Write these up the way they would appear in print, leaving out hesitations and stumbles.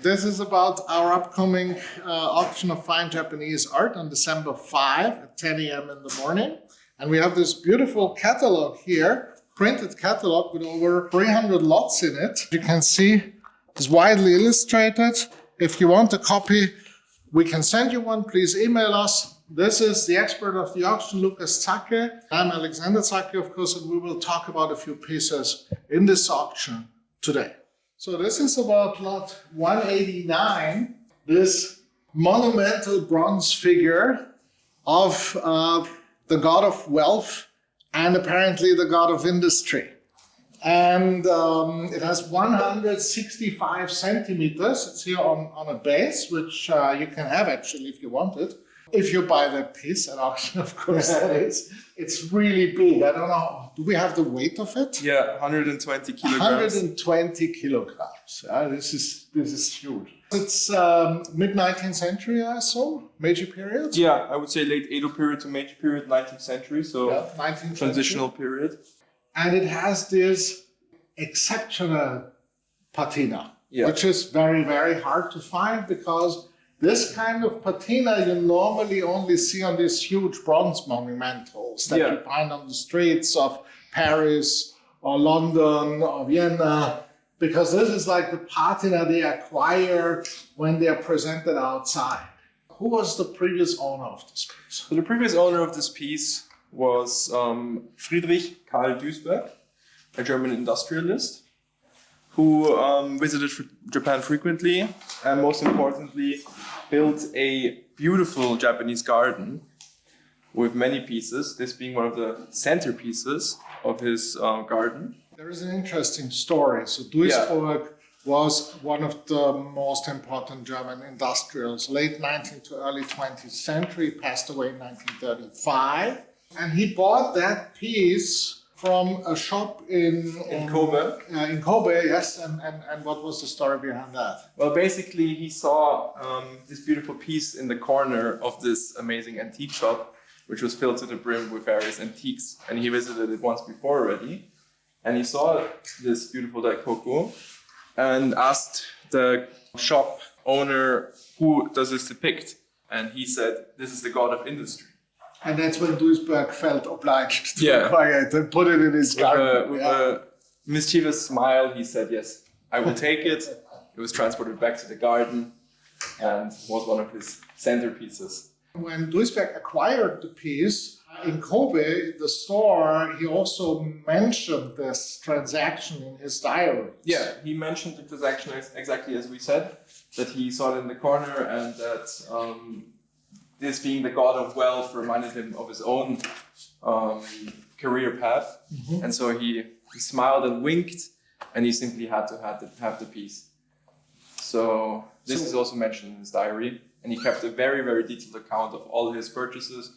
This is about our upcoming auction of fine Japanese art on December 5 at 10 a.m. in the morning. And we have this beautiful catalog here, printed catalog with over 300 lots in it. You can see it's widely illustrated. If you want a copy, we can send you one. Please email us. This is the expert of the auction, Lukas Zacke. I'm Alexander Zacke, of course, and we will talk about a few pieces in this auction today. So this is about lot 189, this monumental bronze figure of the god of wealth and apparently the god of industry. And it has 165 centimeters. It's here on a base, which you can have actually if you want it. If you buy that piece at auction, of course, that is. It's really big. I don't know. Do we have the weight of it? Yeah, 120 kilograms. 120 kilograms. This is huge. It's mid-19th century, I assume? Meiji period? Yeah, I would say late Edo period to Meiji period, 19th century. So yeah, 19th transitional century. period. And it has this exceptional patina, yeah, which is very, very hard to find because this kind of patina you normally only see on these huge bronze monumentals that you find on the streets of Paris or London or Vienna, because this is like the patina they acquire when they are presented outside. Who was the previous owner of this piece? So the previous owner of this piece was Friedrich Karl Duisberg, a German industrialist who visited Japan frequently and most importantly built a beautiful Japanese garden with many pieces, this being one of the centerpieces of his garden. There is an interesting story. So Duisburg was one of the most important German industrials, late 19th to early 20th century, passed away in 1935. And he bought that piece from a shop in Kobe. In Kobe, yes. And what was the story behind that? Well, basically, he saw this beautiful piece in the corner of this amazing antique shop, which was filled to the brim with various antiques. And he visited it once before already. And he saw this beautiful DAIKOKU and asked the shop owner, who does this depict? And he said, this is the god of industry. And that's when Duisberg felt obliged to acquire it and put it in his garden. With a mischievous smile, he said, yes, I will take it. It was transported back to the garden and was one of his centerpieces. When Duisberg acquired the piece in Kobe, the store, he also mentioned this transaction in his diary. Yeah, he mentioned the transaction exactly as we said, that he saw it in the corner and that this being the god of wealth reminded him of his own career path. Mm-hmm. And so he smiled and winked and he simply had to have the piece. So this is also mentioned in his diary. And he kept a very, very detailed account of all his purchases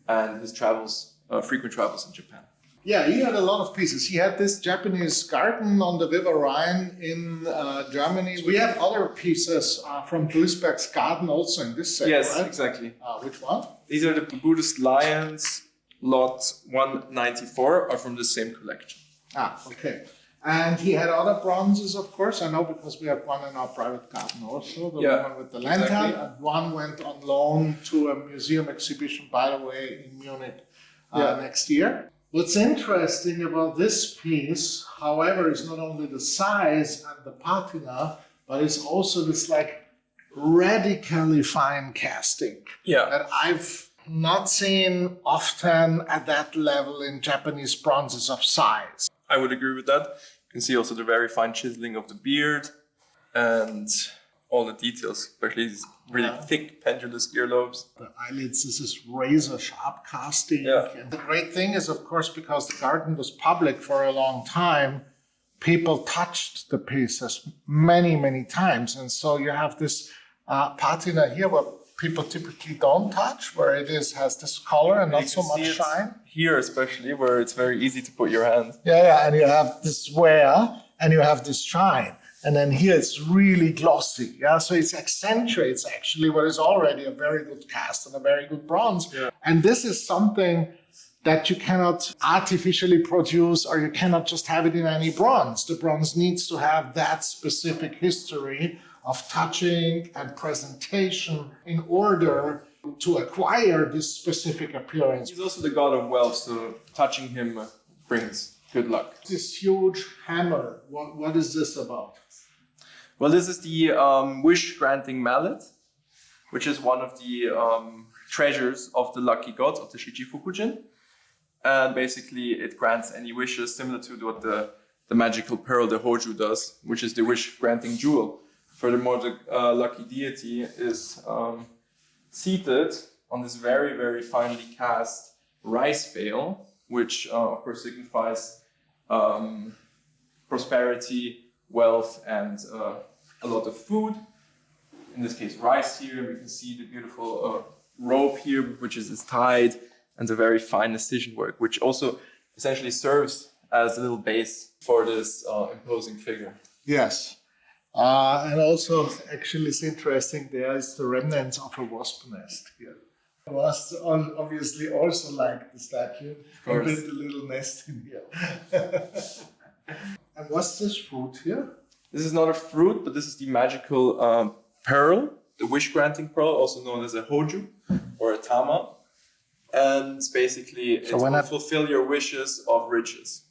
and his travels, frequent travels in Japan. Yeah, he had a lot of pieces. He had this Japanese garden on the River Rhine in Germany. We have other pieces from Duisberg's garden also in this set, yes, right? Exactly. Which one? These are the Buddhist lions, lot 194, are from the same collection. Okay. And he had other bronzes, of course. I know because we have one in our private garden also, the one with the lantern, and one went on loan to a museum exhibition, by the way, in Munich next year. What's interesting about this piece, however, is not only the size and the patina, but it's also this like radically fine casting that I've not seen often at that level in Japanese bronzes of size. I would agree with that. You can see also the very fine chiseling of the beard and all the details, especially these really thick pendulous earlobes. The eyelids, this is razor sharp casting. Yeah. And the great thing is, of course, because the garden was public for a long time, people touched the pieces many, many times. And so you have this patina here where people typically don't touch, where it has this color and not so much shine. Here especially, where it's very easy to put your hand. And you have this wear and you have this shine. And then here it's really glossy. So it accentuates actually what is already a very good cast and a very good bronze. Yeah. And this is something that you cannot artificially produce, or you cannot just have it in any bronze. The bronze needs to have that specific history of touching and presentation in order to acquire this specific appearance. He's also the god of wealth, so touching him brings good luck. This huge hammer, what is this about? Well, this is the wish-granting mallet, which is one of the treasures of the lucky god of the Shichifukujin. And basically it grants any wishes similar to what the magical pearl, the Hoju, does, which is the wish-granting jewel. Furthermore, the lucky deity is seated on this very, very finely cast rice bale, which of course signifies prosperity, wealth, and a lot of food. In this case, rice here. We can see the beautiful rope here, which is tied, and the very fine incision work, which also essentially serves as a little base for this imposing figure. Yes. And also, actually, it's interesting, there is the remnants of a wasp nest here. The wasps obviously also like the statue and built a little nest in here. And what's this fruit here? This is not a fruit, but this is the magical pearl, the wish-granting pearl, also known as a Hoju or a Tama. And basically, it will fulfill your wishes of riches.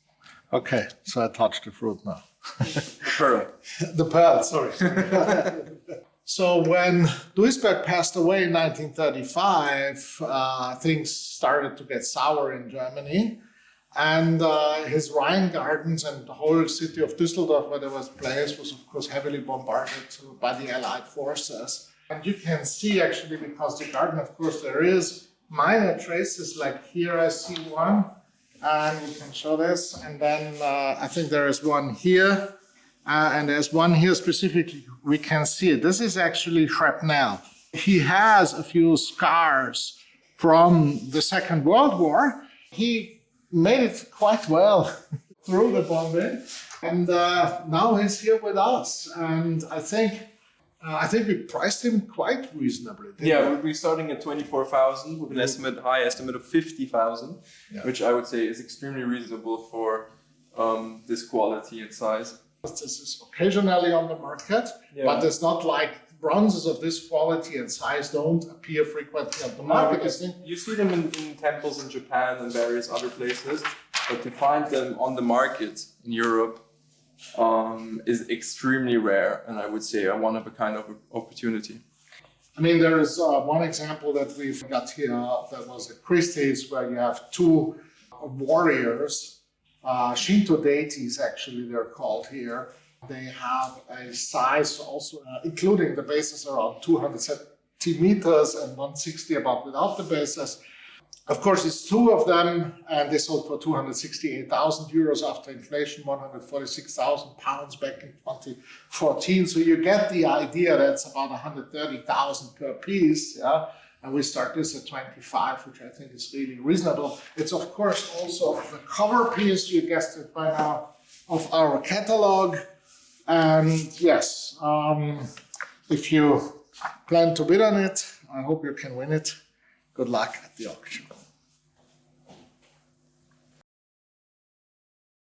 Okay, so I touched the fruit now. The pearl. The pearl, sorry. So when Duisberg passed away in 1935, things started to get sour in Germany. And his Rhine gardens and the whole city of Düsseldorf, where there was place, was of course heavily bombarded by the Allied forces. And you can see actually, because the garden, of course, there is minor traces, like here I see one. And we can show this, and then I think there is one here, and there's one here specifically, we can see it. This is actually shrapnel. He has a few scars from the Second World War. He made it quite well through the bombing, and now he's here with us, and I think we priced him quite reasonably. We're starting at 24,000 with an high estimate of 50,000, which I would say is extremely reasonable for this quality and size. This is occasionally on the market, but it's not like bronzes of this quality and size don't appear frequently on the market. You see them in temples in Japan and various other places, but to find them on the market in Europe is extremely rare, and I would say a one-of-a-kind opportunity. I mean, there is one example that we've got here that was at Christie's, where you have two warriors, Shinto deities actually they're called here. They have a size also, including the bases, around 200 centimeters and 160 about without the bases. Of course, it's two of them, and they sold for 268,000 euros after inflation, 146,000 pounds back in 2014. So you get the idea that's about 130,000 per piece, yeah? And we start this at 25, which I think is really reasonable. It's of course also the cover piece, you guessed it by now, of our catalog. And yes, if you plan to bid on it, I hope you can win it. Good luck at the auction.